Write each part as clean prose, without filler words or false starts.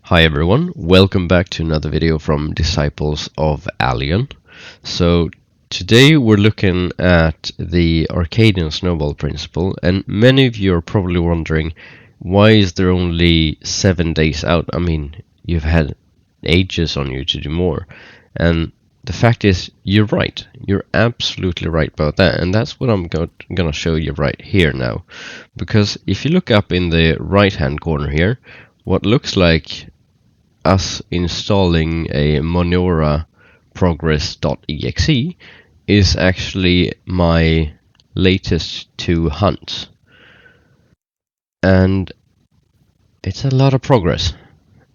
Hi everyone, welcome back to another video from Disciples of Alion. So today we're looking at the Arkadian snowball principle, and many of you are probably wondering, why is there only 7 days out? I mean, you've had ages on you to do more. And the fact is, you're right. You're absolutely right about that, and that's what I'm gonna show you right here now. Because if you look up in the right hand corner here, what looks like us installing a Monora progress.exe is actually my latest 2 hunts. And it's a lot of progress.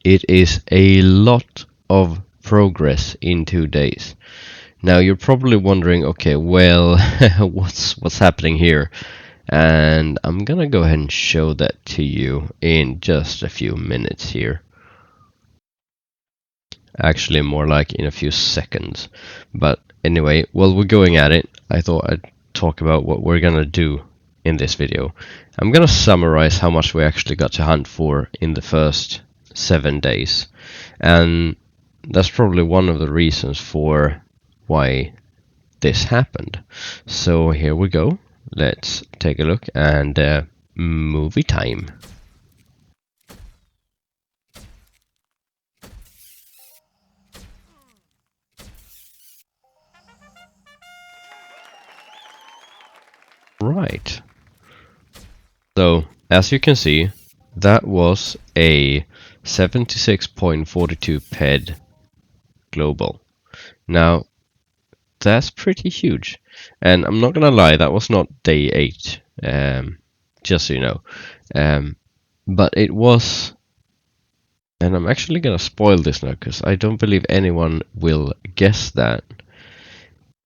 It is a lot of progress in 2 days. Now you're probably wondering, okay, well, what's happening here? And I'm gonna go ahead and show that to you in just a few minutes here. Actually, more like in a few seconds. But anyway, while we're going at it, I thought I'd talk about what we're gonna do in this video. I'm gonna summarize how much we actually got to hunt for in the first 7 days. And that's probably one of the reasons for why this happened. So here we go. Let's take a look, and movie time. Right. So, as you can see, that was a 76.42 PED global. Now, that's pretty huge. And I'm not gonna lie, that was not day 8, just so you know. But it was, and I'm actually gonna spoil this now, because I don't believe anyone will guess that.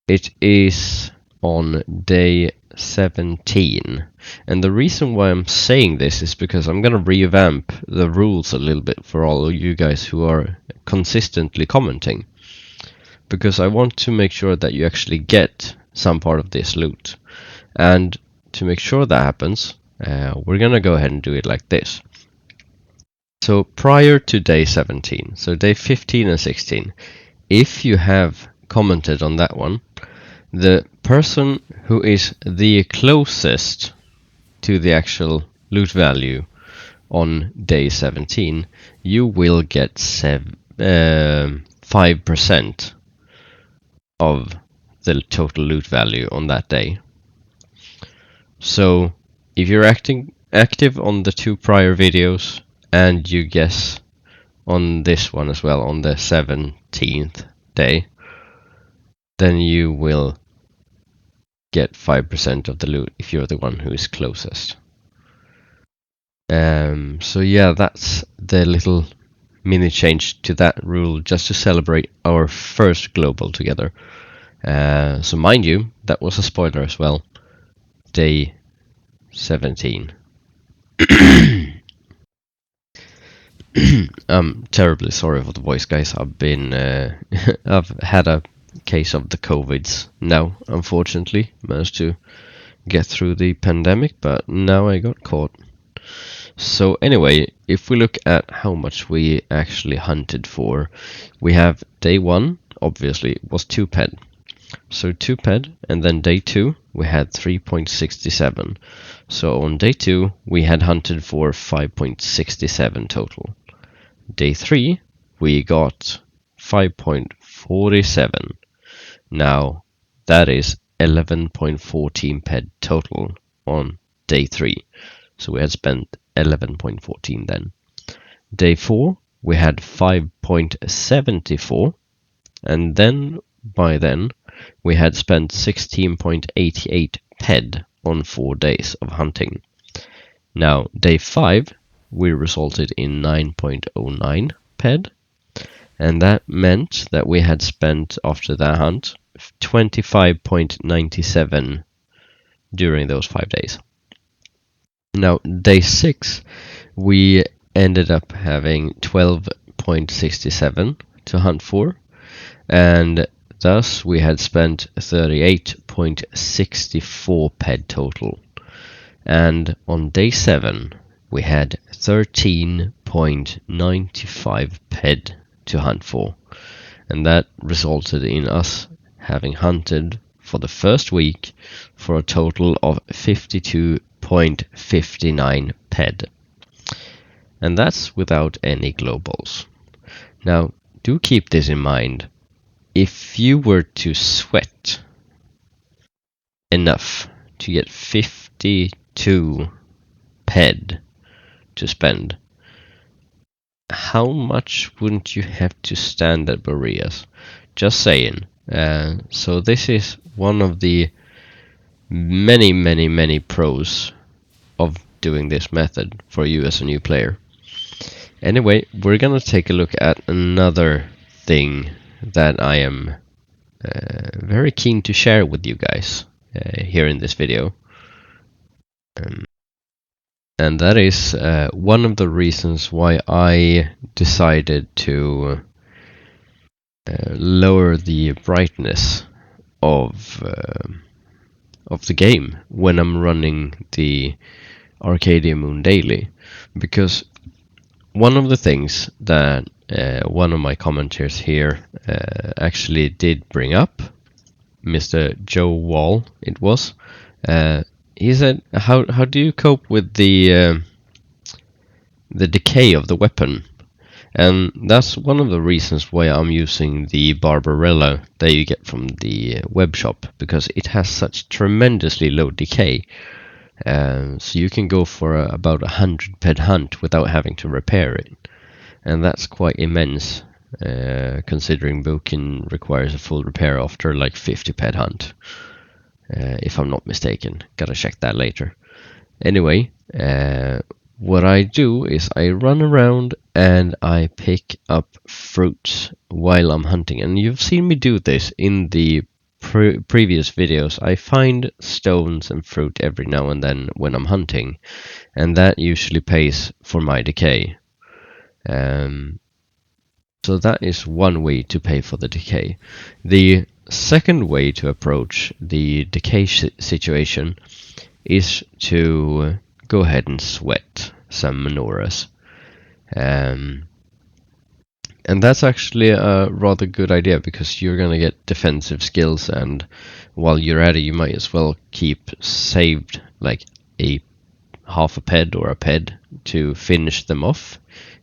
It is on day 17, and the reason why I'm saying this is because I'm gonna revamp the rules a little bit for all of you guys who are consistently commenting, because I want to make sure that you actually get some part of this loot. And to make sure that happens, we're gonna go ahead and do it like this. So prior to day 17, so day 15 and 16, if you have commented on that one, the person who is the closest to the actual loot value on day 17, you will get 5% of the total loot value on that day. So if you're active on the 2 prior videos and you guess on this one as well on the 17th day, then you will get 5% of the loot if you're the one who is closest. So yeah, that's the little mini change to that rule, just to celebrate our first global together. So mind you, that was a spoiler as well. Day 17. I'm terribly sorry for the voice, guys. I've been I've had a case of the COVIDs now, unfortunately. Managed to get through the pandemic, but now I got caught. So anyway, if we look at how much we actually hunted for, we have day 1, obviously, was 2 PED. So 2 PED, and then day 2 we had 3.67. So on day 2 we had hunted for 5.67 total. Day 3 we got 5.47. Now that is 11.14 PED total on day 3. So we had spent 11.14 then. Day 4 we had 5.74, and then by then we had spent 16.88 PED on 4 days of hunting. Now day 5 we resulted in 9.09 PED, and that meant that we had spent after that hunt 25.97 during those 5 days. Now day 6 we ended up having 12.67 to hunt for, and thus we had spent 38.64 PED total. And on day 7 we had 13.95 ped to hunt for, and that resulted in us having hunted for the first week for a total of 52.59 ped. And that's without any globals. Now, do keep this in mind. If you were to sweat enough to get 52 ped to spend, how much wouldn't you have to stand at Boreas? Just saying. So this is one of the many pros of doing this method for you as a new player. Anyway, we're gonna take a look at another thing that I am very keen to share with you guys here in this video. And that is one of the reasons why I decided to lower the brightness of the game when I'm running the Arkadian Moon daily, because one of the things that one of my commenters here actually did bring up, Mr. Joe Wall, it was. He said, "How do you cope with the decay of the weapon?" And that's one of the reasons why I'm using the Barbarella that you get from the web shop, because it has such tremendously low decay. So you can go for about 100 ped hunt without having to repair it. And that's quite immense, considering Bukin requires a full repair after like 50 ped hunt. If I'm not mistaken. Gotta check that later. Anyway, what I do is I run around and I pick up fruits while I'm hunting. And you've seen me do this in the previous videos. I find stones and fruit every now and then when I'm hunting, and that usually pays for my decay. So that is one way to pay for the decay. The second way to approach the decay situation is to go ahead and sweat some menorahs. And that's actually a rather good idea, because you're gonna get defensive skills, and while you're at it, you might as well keep saved like a half a ped or a ped to finish them off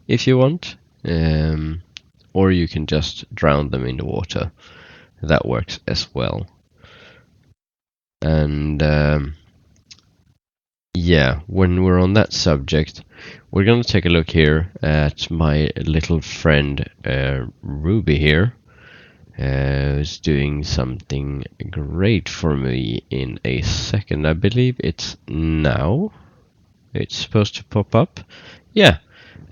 if you want. Or you can just drown them in the water. That works as well. And yeah, when we're on that subject, we're going to take a look here at my little friend Ruby here. Who's doing something great for me in a second. I believe it's now. It's supposed to pop up. Yeah,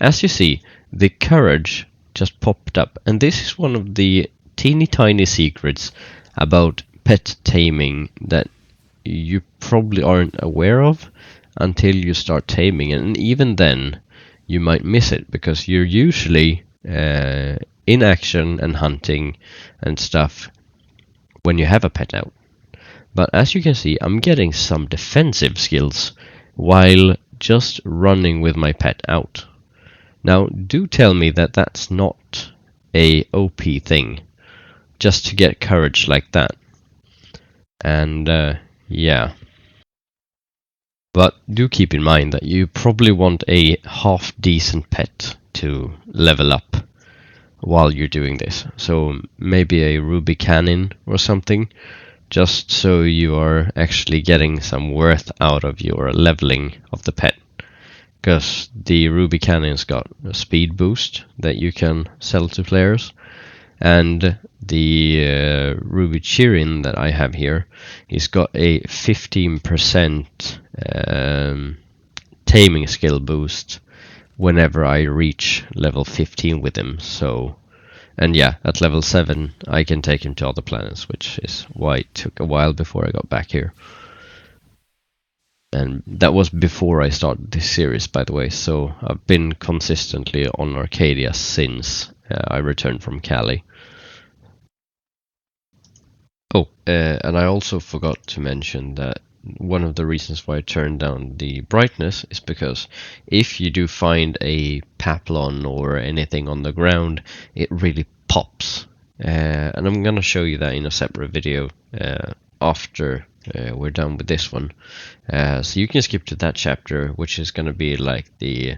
as you see, the courage just popped up. And this is one of the teeny tiny secrets about pet taming that you probably aren't aware of until you start taming it. And even then, you might miss it, because you're usually in action and hunting and stuff when you have a pet out. But as you can see, I'm getting some defensive skills while just running with my pet out. Now, do tell me that that's not a OP thing, just to get courage like that. And yeah. But do keep in mind that you probably want a half decent pet to level up while you're doing this. So maybe a ruby cannon or something, just so you are actually getting some worth out of your leveling of the pet. Because the ruby cannon's got a speed boost that you can sell to players, and the ruby chirin that I have here, he's got a 15% taming skill boost whenever I reach level 15 with him. So, and yeah, at level 7 I can take him to other planets, which is why it took a while before I got back here. And that was before I started this series, by the way, so I've been consistently on Arcadia since I returned from Cali. Oh, and I also forgot to mention that one of the reasons why I turned down the brightness is because if you do find a paplon or anything on the ground, it really pops. And I'm gonna show you that in a separate video after we're done with this one. So you can skip to that chapter, which is gonna be like the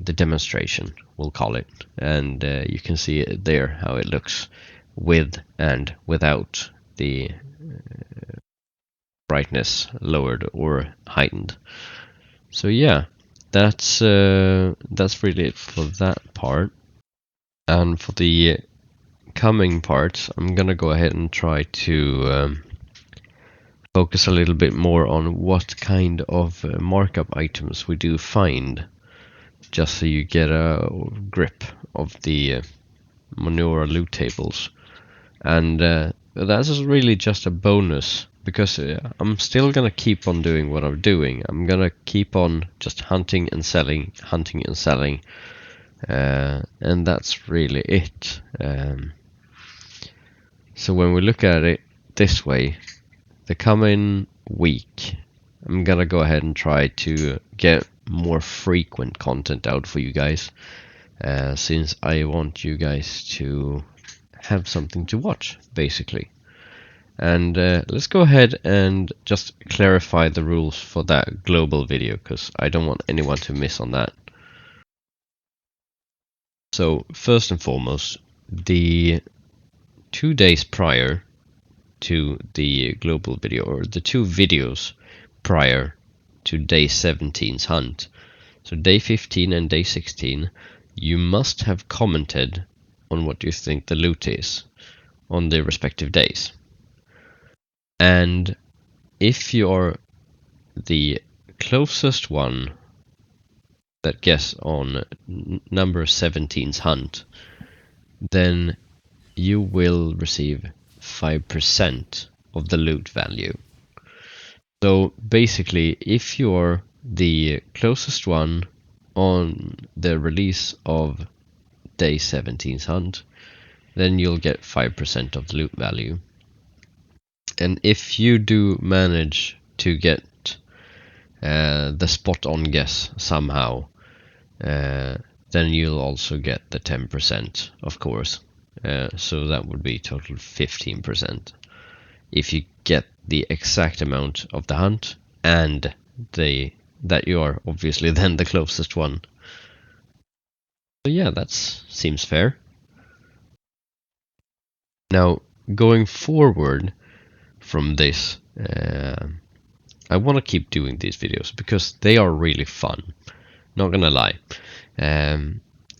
demonstration, we'll call it, and you can see it there how it looks with and without the brightness lowered or heightened. So yeah, that's really it for that part. And for the coming parts, I'm gonna go ahead and try to focus a little bit more on what kind of markup items we do find, just so you get a grip of the manure loot tables. And that's really just a bonus, because I'm still gonna keep on doing what I'm doing. I'm gonna keep on just hunting and selling, and that's really it. So when we look at it this way, the coming week, I'm gonna go ahead and try to get more frequent content out for you guys, since I want you guys to have something to watch, basically. And let's go ahead and just clarify the rules for that global video, because I don't want anyone to miss on that. So first and foremost, the 2 days prior to the global video, or the 2 videos prior to day 17's hunt, so day 15 and day 16, you must have commented on what you think the loot is on the respective days. And if you're the closest one that guess on number 17's hunt, then you will receive 5% of the loot value. So basically, if you're the closest one on the release of day 17's hunt, then you'll get 5% of the loot value. And if you do manage to get the spot on guess somehow, then you'll also get the 10%, of course. So that would be total 15%. If you get the exact amount of the hunt and that you are obviously then the closest one. So yeah, that seems fair. Now, going forward from this, I want to keep doing these videos because they are really fun. Not gonna lie.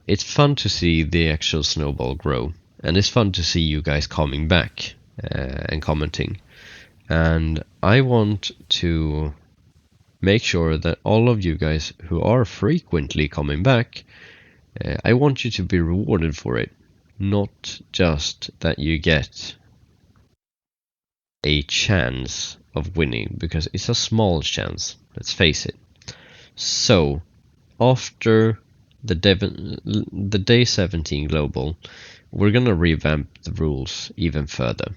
It's fun to see the actual snowball grow, and it's fun to see you guys coming back and commenting. And I want to make sure that all of you guys who are frequently coming back, I want you to be rewarded for it. Not just that you get a chance of winning, because it's a small chance, let's face it. So after the day 17 global, we're gonna revamp the rules even further.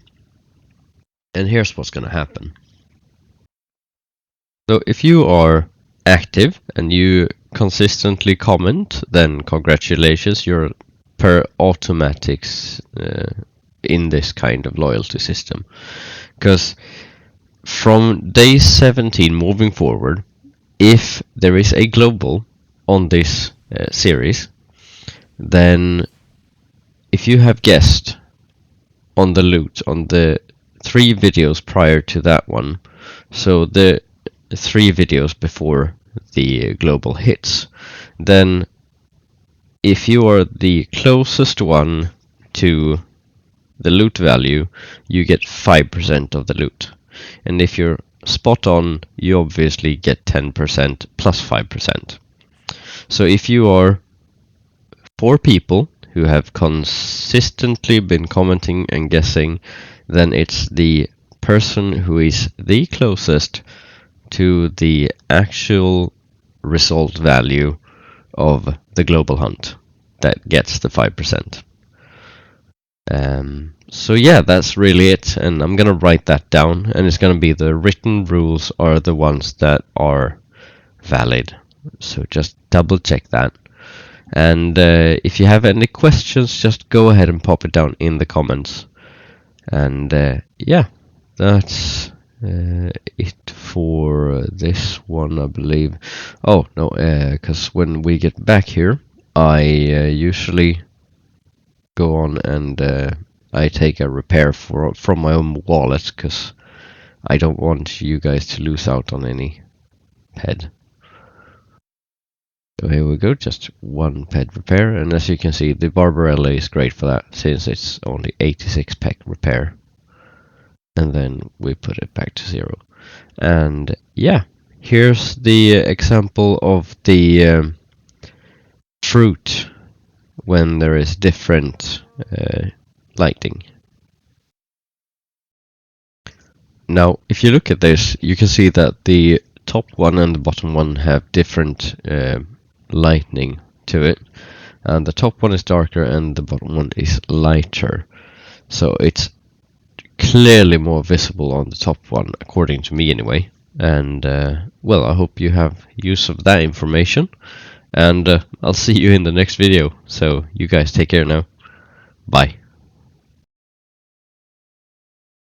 And here's what's gonna happen. So if you are active and you consistently comment, then congratulations, you're per automatics in this kind of loyalty system. Because from day 17 moving forward, if there is a global on this series, then if you have guessed on the loot on the 3 videos prior to that one, so the 3 videos before the global hits, then if you are the closest one to the loot value, you get 5% of the loot. And if you're spot on, you obviously get 10% plus 5%. So if you are 4 people who have consistently been commenting and guessing, then it's the person who is the closest to the actual result value of the global hunt that gets the 5%. So yeah, that's really it, and I'm gonna write that down, and it's gonna be the written rules are the ones that are valid. So just double check that. And if you have any questions, just go ahead and pop it down in the comments. And yeah, that's it for this one, I believe. Oh no, because when we get back here, I usually go on and I take a repair from my own wallet, because I don't want you guys to lose out on any ped. So here we go, just one ped repair, and as you can see, the Barbarella is great for that, since it's only 86 ped repair. And then we put it back to 0. And yeah, here's the example of the fruit when there is different lighting. Now, if you look at this, you can see that the top one and the bottom one have different lightning to it. And the top one is darker and the bottom one is lighter. So it's clearly more visible on the top one, according to me anyway. And well, I hope you have use of that information. And I'll see you in the next video. So you guys take care now. Bye.